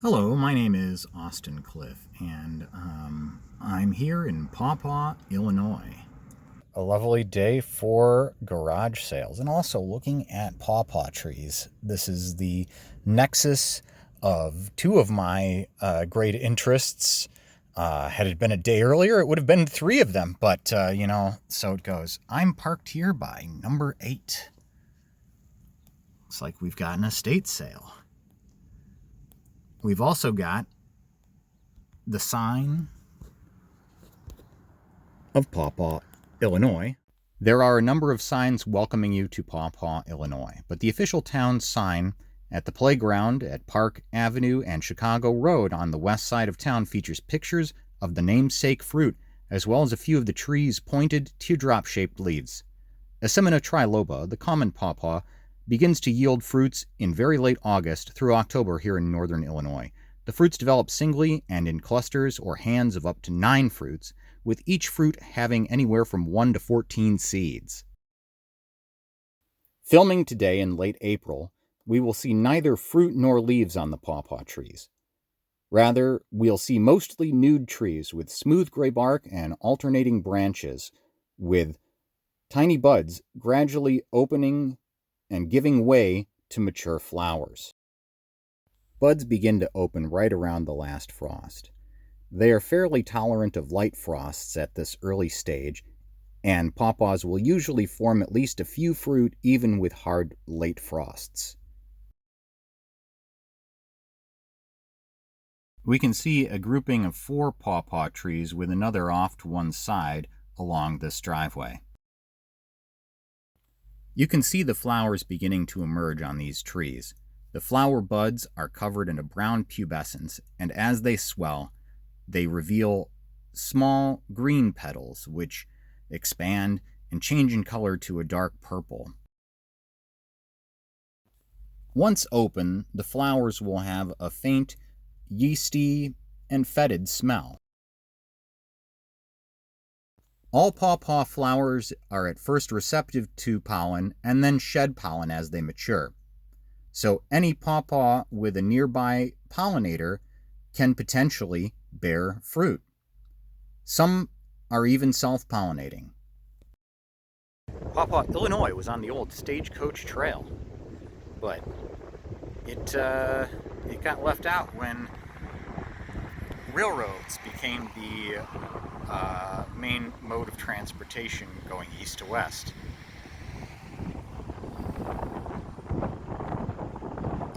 Hello, my name is Austin Cliff, and I'm here in Paw Paw, Illinois. A lovely day for garage sales and also looking at pawpaw trees. This is the nexus of two of my great interests. Had it been a day earlier, it would have been three of them, but so it goes. I'm parked here by number 8. Looks like we've got an estate sale. We've also got the sign of Paw Paw, Illinois. There are a number of signs welcoming you to Paw Paw, Illinois, but the official town sign at the playground at Park Avenue and Chicago Road on the west side of town features pictures of the namesake fruit, as well as a few of the tree's pointed, teardrop-shaped leaves. Asimina triloba, the common pawpaw, begins to yield fruits in very late August through October here in northern Illinois. The fruits develop singly and in clusters or hands of up to 9 fruits, with each fruit having anywhere from 1 to 14 seeds. Filming today in late April, we will see neither fruit nor leaves on the pawpaw trees. Rather, we'll see mostly nude trees with smooth gray bark and alternating branches, with tiny buds gradually opening and giving way to mature flowers. Buds begin to open right around the last frost. They are fairly tolerant of light frosts at this early stage, and pawpaws will usually form at least a few fruit even with hard late frosts. We can see a grouping of 4 pawpaw trees with another off to one side along this driveway. You can see the flowers beginning to emerge on these trees. The flower buds are covered in a brown pubescence, and as they swell, they reveal small green petals, which expand and change in color to a dark purple. Once open, the flowers will have a faint, yeasty, and fetid smell. All pawpaw flowers are at first receptive to pollen and then shed pollen as they mature. So any pawpaw with a nearby pollinator can potentially bear fruit. Some are even self-pollinating. Paw Paw, Illinois was on the old Stagecoach Trail, but it got left out when railroads became the main mode of transportation going east to west.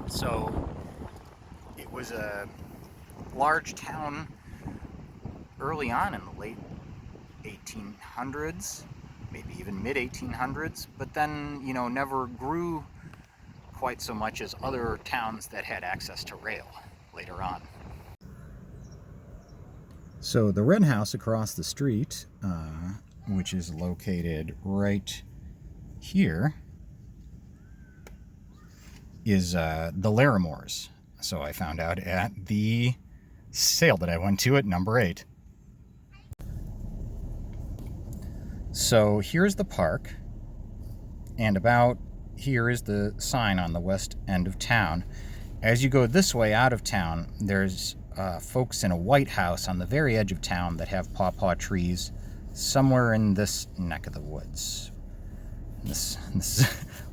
So it was a large town early on in the late 1800s, maybe even mid 1800s, but then, never grew quite so much as other towns that had access to rail later on. So the red house across the street, which is located right here, is the Larimores. So I found out at the sale that I went to at number 8. So here's the park, and about here is the sign on the west end of town. As you go this way out of town, there's folks in a white house on the very edge of town that have pawpaw trees somewhere in this neck of the woods. This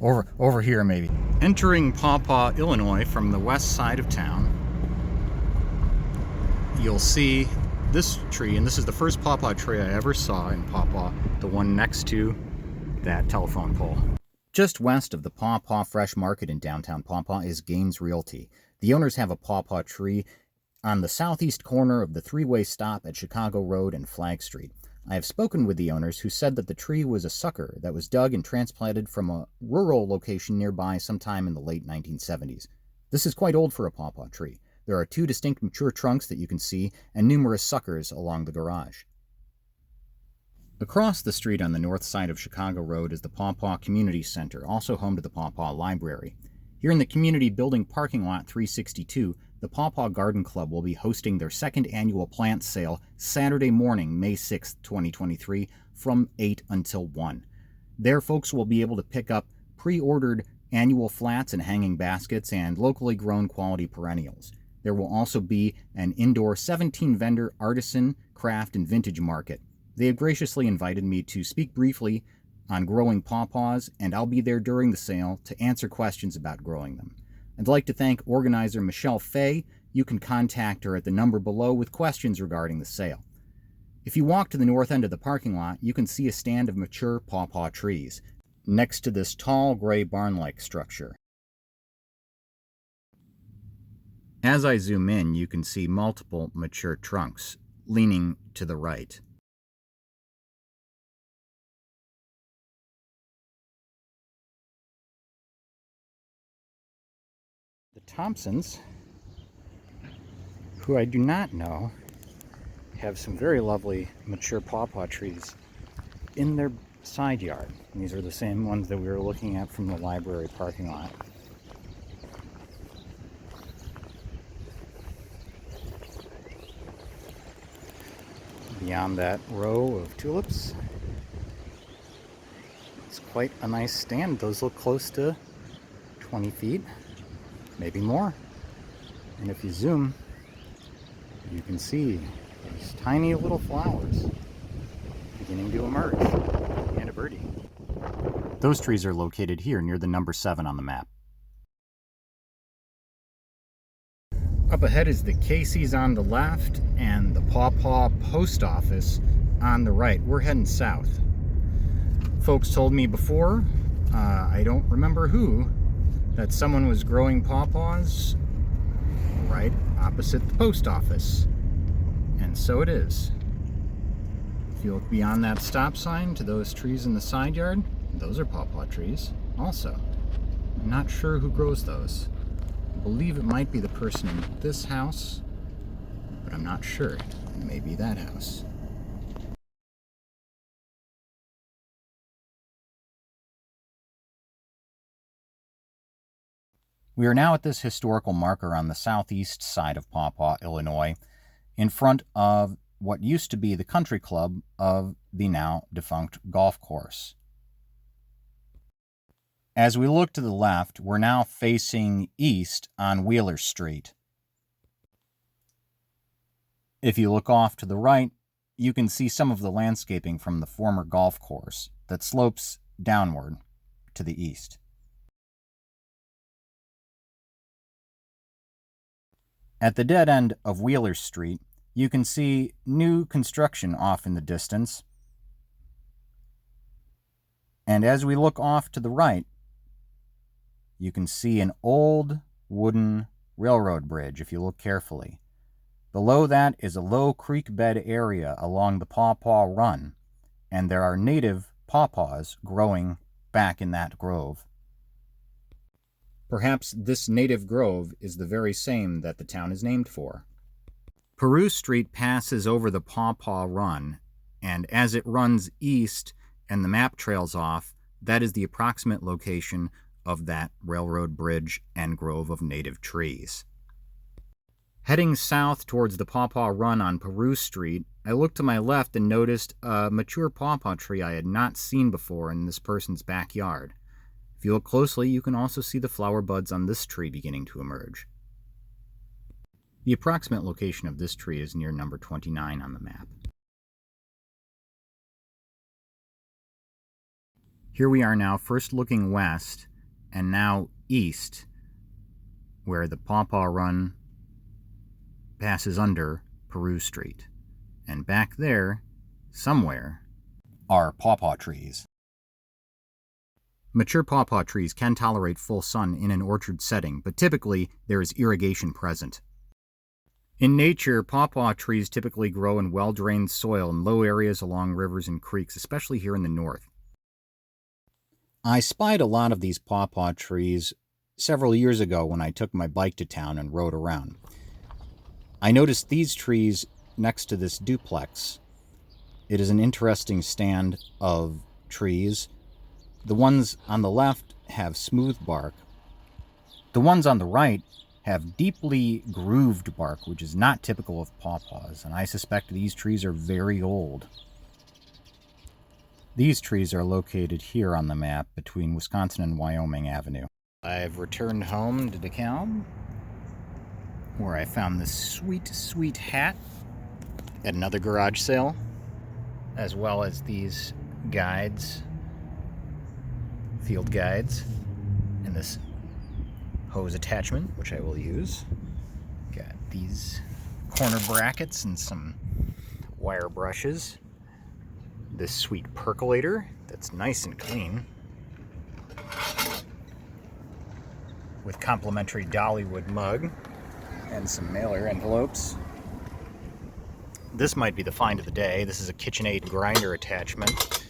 over here maybe. Entering Paw Paw, Illinois from the west side of town, you'll see this tree, and this is the first pawpaw tree I ever saw in Paw Paw, the one next to that telephone pole. Just west of the Paw Paw Fresh Market in downtown Paw Paw is Gaines Realty. The owners have a pawpaw tree on the southeast corner of the three-way stop at Chicago Road and Flag Street. I have spoken with the owners who said that the tree was a sucker that was dug and transplanted from a rural location nearby sometime in the late 1970s. This is quite old for a pawpaw tree. There are 2 distinct mature trunks that you can see and numerous suckers along the garage. Across the street on the north side of Chicago Road is the Paw Paw Community Center, also home to the Paw Paw Library. Here in the Community Building Parking Lot 362, the Paw Paw Garden Club will be hosting their second annual plant sale Saturday morning, May 6, 2023, from 8 until 1. There, folks will be able to pick up pre-ordered annual flats and hanging baskets and locally grown quality perennials. There will also be an indoor 17-vendor artisan, craft, and vintage market. They have graciously invited me to speak briefly on growing pawpaws, and I'll be there during the sale to answer questions about growing them. I'd like to thank organizer Michelle Fay. You can contact her at the number below with questions regarding the sale. If you walk to the north end of the parking lot, you can see a stand of mature pawpaw trees next to this tall gray barn-like structure. As I zoom in, you can see multiple mature trunks leaning to the right. The Thompsons, who I do not know, have some very lovely mature pawpaw trees in their side yard. And these are the same ones that we were looking at from the library parking lot. Beyond that row of tulips, it's quite a nice stand. Those look close to 20 feet, maybe more. And if you zoom, you can see these tiny little flowers beginning to emerge. And a birdie. Those trees are located here near the number 7 on the map. Up ahead is the Casey's on the left and the Paw Paw post office on the right. We're heading south. Folks told me before, I don't remember who, that someone was growing pawpaws right opposite the post office. And so it is. If you look beyond that stop sign to those trees in the side yard, those are pawpaw trees also. I'm not sure who grows those. I believe it might be the person in this house, but I'm not sure. It may be that house. We are now at this historical marker on the southeast side of Pawpaw, Illinois, in front of what used to be the country club of the now defunct golf course. As we look to the left, we're now facing east on Wheeler Street. If you look off to the right, you can see some of the landscaping from the former golf course that slopes downward to the east. At the dead end of Wheeler Street, you can see new construction off in the distance. And as we look off to the right, you can see an old wooden railroad bridge if you look carefully. Below that is a low creek bed area along the Pawpaw Run, and there are native pawpaws growing back in that grove. Perhaps this native grove is the very same that the town is named for. Peru Street passes over the Pawpaw Run, and as it runs east and the map trails off, that is the approximate location of that railroad bridge and grove of native trees. Heading south towards the Pawpaw Run on Peru Street, I looked to my left and noticed a mature pawpaw tree I had not seen before in this person's backyard. If you look closely, you can also see the flower buds on this tree beginning to emerge. The approximate location of this tree is near number 29 on the map. Here we are now, first looking west, and now east, where the Pawpaw Run passes under Peru Street. And back there, somewhere, are pawpaw trees. Mature pawpaw trees can tolerate full sun in an orchard setting, but typically there is irrigation present. In nature, pawpaw trees typically grow in well-drained soil in low areas along rivers and creeks, especially here in the north. I spied a lot of these pawpaw trees several years ago when I took my bike to town and rode around. I noticed these trees next to this duplex. It is an interesting stand of trees. The ones on the left have smooth bark. The ones on the right have deeply grooved bark, which is not typical of pawpaws, and I suspect these trees are very old. These trees are located here on the map between Wisconsin and Wyoming Avenue. I've returned home to DeKalb, where I found this sweet, sweet hat at another garage sale, as well as these guides, field guides, and this hose attachment, which I will use. Got these corner brackets and some wire brushes. This sweet percolator that's nice and clean, with complimentary Dollywood mug and some mailer envelopes. This might be the find of the day. This is a KitchenAid grinder attachment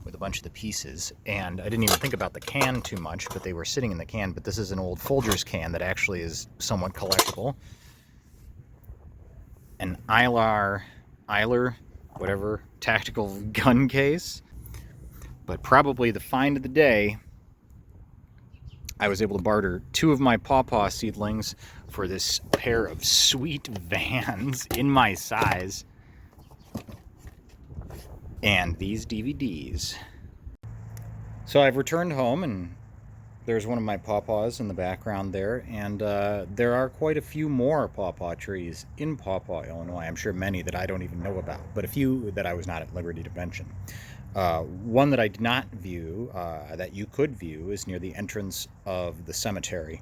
with a bunch of the pieces, and I didn't even think about the can too much, but they were sitting in the can. But this is an old Folgers can that actually is somewhat collectible. An Eiler, whatever, tactical gun case. But probably the find of the day, I was able to barter 2 of my Pawpaw seedlings for this pair of sweet Vans in my size, and these DVDs. So I've returned home, and there's one of my Pawpaws in the background there, and there are quite a few more Pawpaw trees in Pawpaw, Illinois. I'm sure many that I don't even know about, but a few that I was not at liberty to mention. One that I did not view, that you could view, is near the entrance of the cemetery,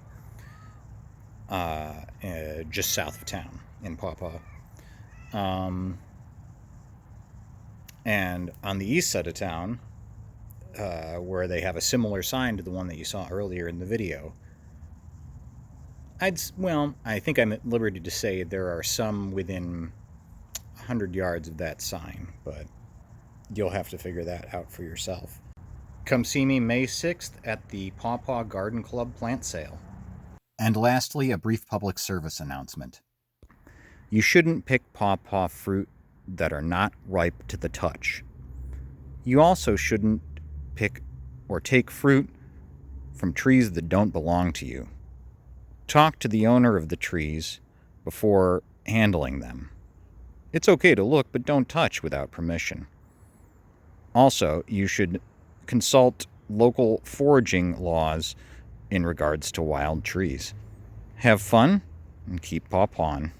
just south of town in Pawpaw. And on the east side of town, where they have a similar sign to the one that you saw earlier in the video, I think I'm at liberty to say there are some within 100 yards of that sign, but you'll have to figure that out for yourself. Come see me May 6th at the Paw Paw Garden Club plant sale. And lastly, a brief public service announcement. You shouldn't pick Paw Paw fruit that are not ripe to the touch. You also shouldn't pick or take fruit from trees that don't belong to you. Talk to the owner of the trees before handling them. It's okay to look, but don't touch without permission. Also, you should consult local foraging laws in regards to wild trees. Have fun and keep pawpawing.